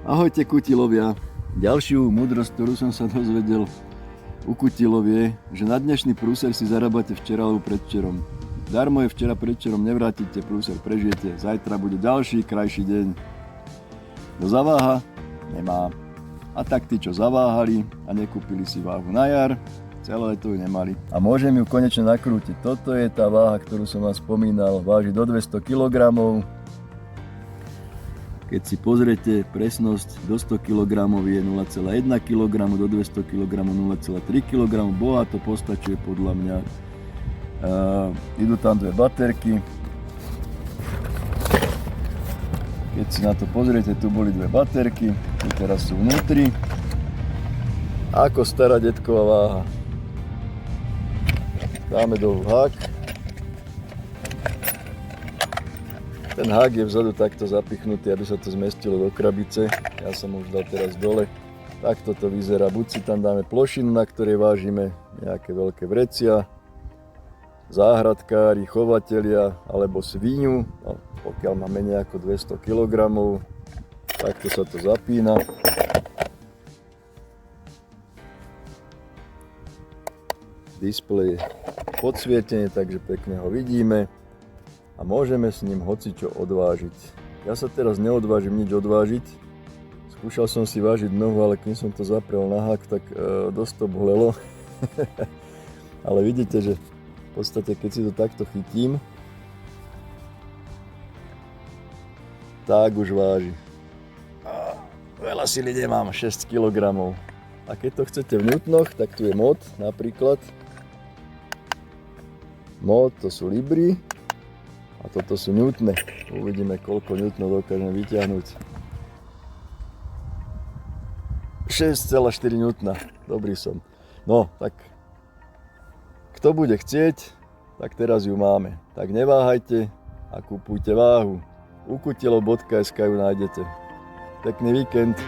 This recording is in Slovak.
Ahojte kutilovia. Ďalšiu múdrosť, ktorú som sa dozvedel u kutilov je, že na dnešný prúser si zarábate včera alebo predvčerom. Darmo je včera predvčerom, nevrátite prúser, prežijete. Zajtra bude ďalší, krajší deň. Kto zaváha, nemá. A tak tí, čo zaváhali a nekúpili si váhu na jar, celé leto ju nemali. A môžem ju konečne nakrútiť. Toto je tá váha, ktorú som vám spomínal. Váži do 200 kg. Keď si pozriete presnosť, do 100 kg je 0,1 kg, do 200 kg 0,3 kg. Boha to postačuje podľa mňa. Idú tam dve baterky. Keď si na to pozriete, tu boli dve baterky, tu teraz sú vnútri. Ako stará detková váha. Dáme dolu hák. Ten hák je vzadu takto zapichnutý, aby sa to zmestilo do krabice. Ja som už dal teraz dole. Takto to vyzerá. Buď si tam dáme plošinu, na ktorej vážime nejaké veľké vrecia, záhradkári, chovatelia alebo sviňu. No, pokiaľ má menej ako 200 kg, takto sa to zapína. Displej je podsvietený, takže pekne ho vidíme. A môžeme s ním hocičo odvážiť. Ja sa teraz neodvážim nič odvážiť. Skúšal som si vážiť nohu, ale kým som to zaprel na hák, tak dosť to bolelo. Ale vidíte, že v podstate keď si to takto chytím, tak už váži. Veľa sily nemám, 6 kg. A keď to chcete v newtonoch, tak tu je mod napríklad. Mod to sú libry. A toto sú newtony. Uvidíme, koľko newtonov dokážeme vyťahnuť. 6,4 newtona. Dobrý som. No, tak kto bude chcieť, tak teraz ju máme. Tak neváhajte a kupujte váhu. ukutilo.sk ju nájdete. Pekný víkend.